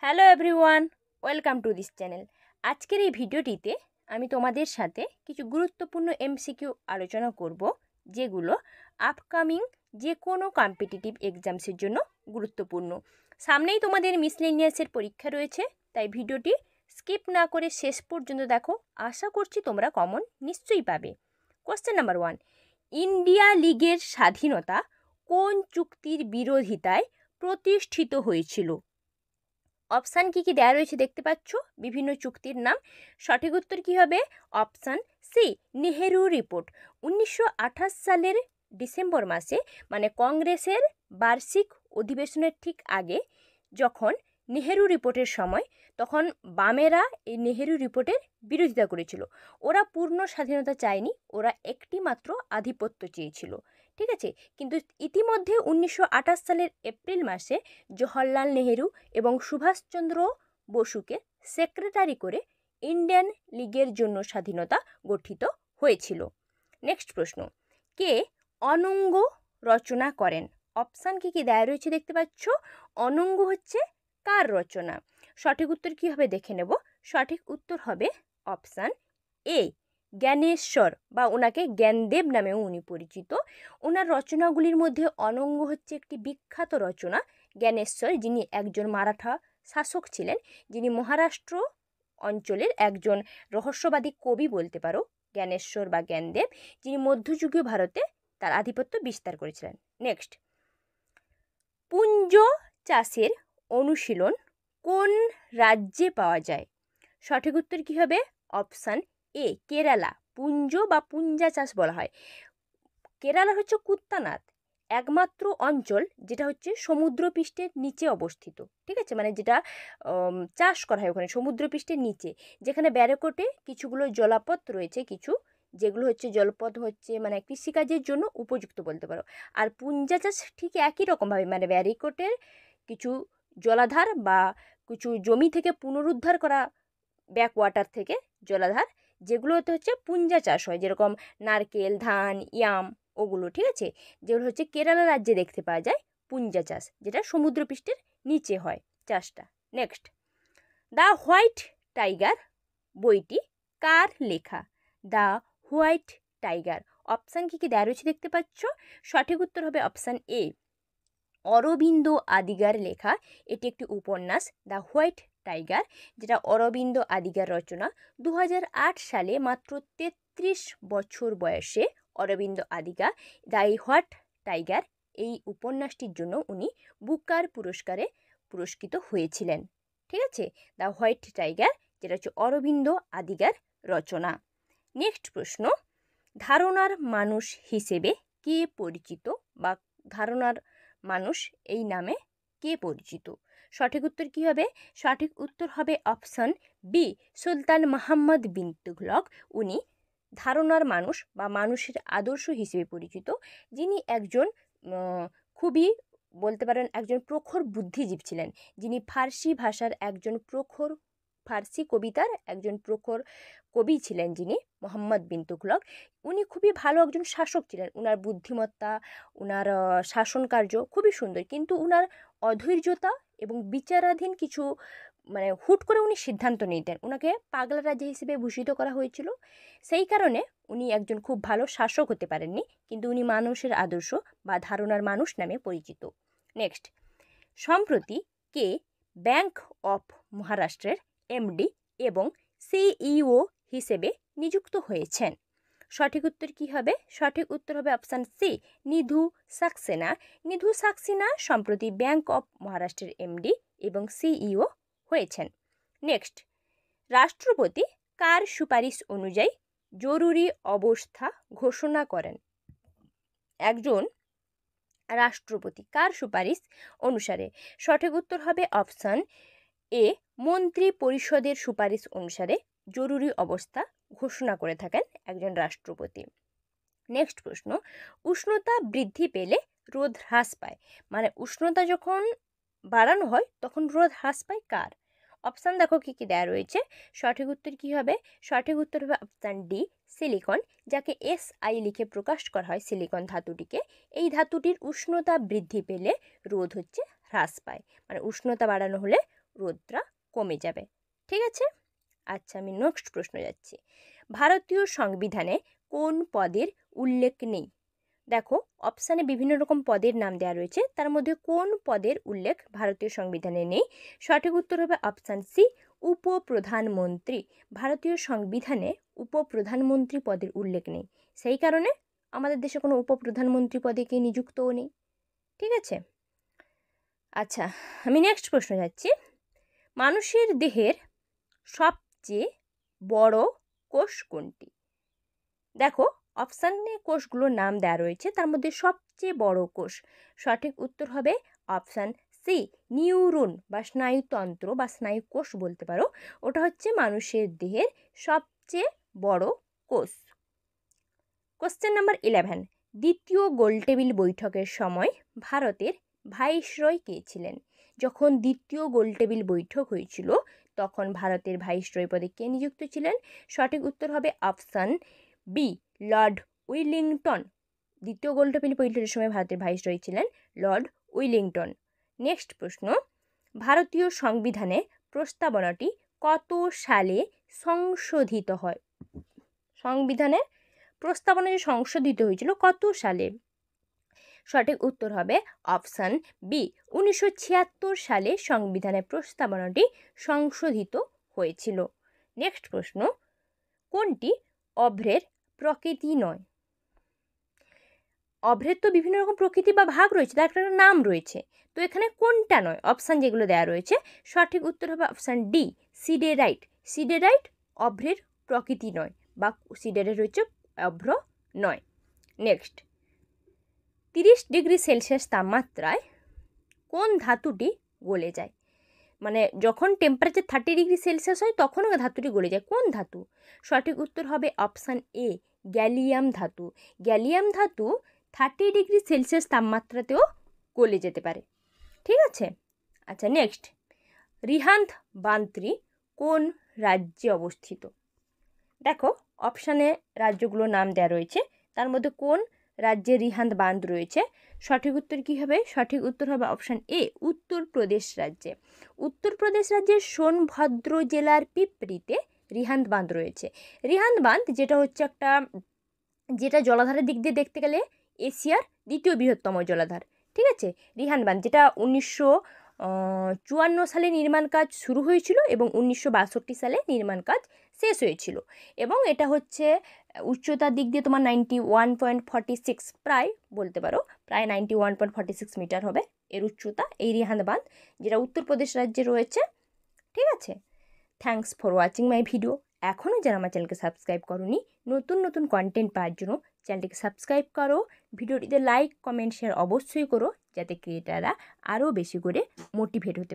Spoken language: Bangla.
Hello everyone, welcome to this channel. আজকের এই ভিডিওটিতে আমি তোমাদের সাথে কিছু গুরুত্বপূর্ণ এমসিকিউ আলোচনা করব, যেগুলো আপকামিং যে কোনো কম্পিটিটিভ এক্সামসের জন্য গুরুত্বপূর্ণ। সামনেই তোমাদের মিসলেনিয়াসের পরীক্ষা রয়েছে, তাই ভিডিওটি স্কিপ না করে শেষ পর্যন্ত দেখো। আশা করছি তোমরা কমন নিশ্চয়ই পাবে। কোশ্চেন নাম্বার 1, ইন্ডিয়া লিগের স্বাধীনতা কোন চুক্তির বিরোধিতায় প্রতিষ্ঠিত হয়েছিল? অপশান কি দেওয়া রয়েছে দেখতে পাচ্ছ, বিভিন্ন চুক্তির নাম। সঠিক উত্তর কি হবে? Option C, Nehru report. 1928 সালের ডিসেম্বর মাসে, মানে কংগ্রেসের বার্ষিক অধিবেশনের ঠিক আগে, যখন নেহেরু রিপোর্টের সময়, তখন বামেরা এই নেহেরু রিপোর্টের বিরোধিতা করেছিল। ওরা পূর্ণ স্বাধীনতা চায়নি, ওরা একটি মাত্র আধিপত্য চেয়েছিল। ঠিক আছে, কিন্তু ইতিমধ্যে 1928 সালের এপ্রিল মাসে জওহরলাল নেহেরু এবং সুভাষচন্দ্র বসুকে সেক্রেটারি করে ইন্ডিয়ান লিগের জন্য স্বাধীনতা গঠিত হয়েছিল। নেক্সট প্রশ্ন, কে অনঙ্গ রচনা করেন? অপশান কি দেয়া রয়েছে দেখতে পাচ্ছ। অনঙ্গ হচ্ছে কার রচনা? সঠিক উত্তর কি হবে দেখে নেব। সঠিক উত্তর হবে অপশান এ, জ্ঞানেশ্বর, বা ওনাকে জ্ঞানদেব নামেও উনি পরিচিত। ওনার রচনাগুলির মধ্যে অনঙ্গ হচ্ছে একটি বিখ্যাত রচনা। জ্ঞানেশ্বর, যিনি একজন মারাঠা শাসক ছিলেন, যিনি মহারাষ্ট্র অঞ্চলের একজন রহস্যবাদী কবি বলতে পারো, জ্ঞানেশ্বর বা জ্ঞানদেব, যিনি মধ্যযুগীয় ভারতে তার আধিপত্য বিস্তার করেছিলেন। নেক্সট, পুঞ্জ চাষের অনুশীলন কোন রাজ্যে পাওয়া যায়? সঠিক উত্তর কি হবে? Option A, Kerala. পুঞ্জ বা পুঞ্জা চাষ বলা হয়। কেরালা হচ্ছে কুত্তানাদ, একমাত্র অঞ্চল যেটা হচ্ছে সমুদ্রপৃষ্ঠের নিচে অবস্থিত। ঠিক আছে, মানে যেটা চাষ করা হয় ওখানে সমুদ্রপৃষ্ঠের নিচে, যেখানে ব্যারাকোটে কিছুগুলো জলপথ রয়েছে, কিছু যেগুলো হচ্ছে জলপথ হচ্ছে মানে কৃষিকাজের জন্য উপযুক্ত বলতে পারো। আর পুঞ্জা চাষ ঠিক একই রকমভাবে, মানে ব্যারিকোটের কিছু জলাধার বা কিছু জমি থেকে পুনরুদ্ধার করা ব্যাক ওয়াটার থেকে জলাধার, যেগুলোতে হচ্ছে পুঞ্জা চাষ হয়, যেরকম নারকেল, ধান, ইয়াম, ওগুলো। ঠিক আছে, যেগুলো হচ্ছে কেরালা রাজ্যে দেখতে পাওয়া যায় পুঞ্জা চাষ, যেটা সমুদ্রপৃষ্ঠের নিচে হয় চাষটা। নেক্সট, দ্য হোয়াইট টাইগার বইটি কার লেখা? The White tiger. অপশান কি দেওয়া রয়েছে দেখতে পাচ্ছ। সঠিক উত্তর হবে অপশান এ, অরবিন্দ আদিগার লেখা। এটি একটি উপন্যাস, দ্য হোয়াইট টাইগার, যেটা অরবিন্দ আদিগার রচনা। 2008 সালে মাত্র 33 বছর বয়সে Aravind Adiga the White Tiger এই উপন্যাসটির জন্য উনি বুকার পুরস্কারে পুরস্কৃত হয়েছিলেন। ঠিক আছে, দ্য হোয়াইট টাইগার, যেটা হচ্ছে অরবিন্দ আদিগার রচনা। নেক্সট প্রশ্ন, ধারণার মানুষ হিসেবে কে পরিচিত, বা ধারণার মানুষ এই নামে কে পরিচিত? সঠিক উত্তর কি হবে? সঠিক উত্তর হবে অপশন বি, সুলতান মোহাম্মদ বিন তুগলক। উনি ধারণার মানুষ বা মানুষের আদর্শ হিসেবে পরিচিত, যিনি একজন খুবই বলতে পারেন একজন প্রখর বুদ্ধিজীব ছিলেন, যিনি ফার্সি ভাষার একজন প্রখর, ফার্সি কবিতার একজন প্রখর কবি ছিলেন, যিনি মোহাম্মদ বিন তুগলক। উনি খুবই ভালো একজন শাসক ছিলেন, উনার বুদ্ধিমত্তা, উনার শাসন কার্য খুবই সুন্দর, কিন্তু উনার অধৈর্যতা এবং বিচারাধীন কিছু, মানে হুট করে উনি সিদ্ধান্ত নিতেন, উনাকে পাগলা রাজা হিসেবে ভূষিত করা হয়েছিল। সেই কারণে উনি একজন খুব ভালো শাসক হতে পারেননি, কিন্তু উনি মানুষের আদর্শ বা ধারণার মানুষ নামে পরিচিত। নেক্সট, সম্প্রতি কে ব্যাংক অফ মহারাষ্ট্রের এমডি এবং সিইও হিসেবে নিযুক্ত হয়েছেন? সঠিক উত্তর কি হবে? সঠিক উত্তর হবে অপশান সি, নিধু সাক্সেনা। নিধু সাক্সেনা সম্প্রতি ব্যাংক অফ মহারাষ্ট্রের এমডি এবং সিইও হয়েছেন। নেক্সট, রাষ্ট্রপতি কার সুপারিশ অনুযায়ী জরুরি অবস্থা ঘোষণা করেন? একজন রাষ্ট্রপতি কার সুপারিশ অনুসারে? সঠিক উত্তর হবে অপশান এ, মন্ত্রী পরিষদের সুপারিশ অনুসারে জরুরি অবস্থা ঘোষণা করে থাকেন একজন রাষ্ট্রপতি। নেক্সট প্রশ্ন, উষ্ণতা বৃদ্ধি পেলে রোদ হ্রাস পায়, মানে উষ্ণতা যখন বাড়ানো হয় তখন রোদ হ্রাস পায় কার? অপশান দেখো কি দেওয়া রয়েছে। সঠিক উত্তর কি হবে? সঠিক উত্তর হবে অপশান ডি, সিলিকন, যাকে SI লিখে প্রকাশ করা হয় সিলিকন ধাতুটিকে। এই ধাতুটির উষ্ণতা বৃদ্ধি পেলে রোদ হচ্ছে হ্রাস পায়, মানে উষ্ণতা বাড়ানো হলে রোদটা কমে যাবে। ঠিক আছে? আচ্ছা, আমি নেক্সট প্রশ্ন যাচ্ছি। ভারতীয় সংবিধানে কোন পদের উল্লেখ নেই? দেখো, অপশানে বিভিন্ন রকম পদের নাম দেওয়া রয়েছে, তার মধ্যে কোন পদের উল্লেখ ভারতীয় সংবিধানে নেই? সঠিক উত্তর হবে অপশান সি, উপপ্রধানমন্ত্রী। ভারতীয় সংবিধানে উপপ্রধানমন্ত্রী পদের উল্লেখ নেই, সেই কারণে আমাদের দেশে কোনো উপপ্রধানমন্ত্রী পদে কে নিযুক্তও নেই। ঠিক আছে? আচ্ছা, আমি নেক্সট প্রশ্ন যাচ্ছি। মানুষের দেহের সবচেয়ে বড় কোষ কোনটি? দেখো, অপশানে কোষগুলোর নাম দেওয়া রয়েছে, তার মধ্যে সবচেয়ে বড় কোষ, সঠিক উত্তর হবে অপশান সি, নিউরন বা স্নায়ুতন্ত্র বা স্নায়ু কোষ বলতে পারো। ওটা হচ্ছে মানুষের দেহের সবচেয়ে বড় কোষ। কোশ্চেন নাম্বার 11, দ্বিতীয় গোলটেবিল বৈঠকের সময় ভারতের ভাইসরয় কে ছিলেন? যখন দ্বিতীয় গোলটেবিল বৈঠক হয়েছিল তখন ভারতের ভাইসরয় পদে কে নিযুক্ত ছিলেন? সঠিক উত্তর হবে অপশান বি, লর্ড উইলিংটন। দ্বিতীয় গোলটেবিল বৈঠকের সময় ভারতের ভাইসরয় ছিলেন লর্ড উইলিংটন। নেক্সট প্রশ্ন, ভারতীয় সংবিধানে প্রস্তাবনাটি কত সালে সংশোধিত হয়? সংবিধানে প্রস্তাবনা যে সংশোধিত হয়েছিল কত সালে? সঠিক উত্তর হবে অপশান বি, 1976 সালে সংবিধানের প্রস্তাবনাটি সংশোধিত হয়েছিল। নেক্সট প্রশ্ন, কোনটি অভ্রের প্রকৃতি নয়? অভ্রের তো বিভিন্ন রকম প্রকৃতি বা ভাগ রয়েছে, তার একটা নাম রয়েছে, তো এখানে কোনটা নয়? অপশান যেগুলো দেওয়া রয়েছে, সঠিক উত্তর হবে অপশান ডি, সিডেরাইট। সিডেরাইট অভ্রের প্রকৃতি নয়, বা সিডেরাইট হচ্ছে অভ্র নয়। নেক্সট, 30 ডিগ্রি সেলসিয়াস তাপমাত্রায় কোন ধাতুটি গলে যায়? মানে যখন টেম্পারেচার 30 ডিগ্রি সেলসিয়াস হয় তখন ওই ধাতুটি গলে যায়, কোন ধাতু? সঠিক উত্তর হবে অপশান এ, গ্যালিয়াম ধাতু। গ্যালিয়াম ধাতু 30 ডিগ্রি সেলসিয়াস তাপমাত্রাতেও গলে যেতে পারে। ঠিক আছে? আচ্ছা, নেক্সট, রিহান্দ বান্দ্রি কোন রাজ্যে অবস্থিত? দেখো, অপশানে রাজ্যগুলোর নাম দেওয়া রয়েছে, তার মধ্যে কোন রাজ্যে রিহান্দ বাঁধ রয়েছে? সঠিক উত্তর কী হবে? সঠিক উত্তর হবে অপশান এ, উত্তরপ্রদেশ রাজ্যে। উত্তরপ্রদেশ রাজ্যের সোনভদ্র জেলার পিপরিতে রিহান্দ বাঁধ রয়েছে। রিহান্দ বাঁধ যেটা হচ্ছে একটা, যেটা জলাধারের দিক দিয়ে দেখতে গেলে এশিয়ার দ্বিতীয় বৃহত্তম জলাধার। ঠিক আছে? রিহান্দ বাঁধ যেটা 1954 সালে নির্মাণ কাজ শুরু হয়েছিল এবং 1962 সালে নির্মাণ কাজ শেষ হয়েছিল, এবং এটা হচ্ছে উচ্চতার দিক দিয়ে তোমার 91.46, প্রায় বলতে পারো প্রায় 91.46 মিটার হবে এর উচ্চতা, এই রিহান্দ বাঁধ, যেটা উত্তরপ্রদেশ রাজ্যে রয়েছে। ঠিক আছে? Thanks for watching my video. এখনও যারা আমার চ্যানেলকে সাবস্ক্রাইব করোনি, নতুন নতুন কন্টেন্ট পাওয়ার জন্য চ্যানেলটিকে সাবস্ক্রাইব করো, ভিডিওটিতে লাইক কমেন্ট শেয়ার অবশ্যই করো, যাতে ক্রিয়েটাররা আরও বেশি করে মোটিভেট হতে পারে।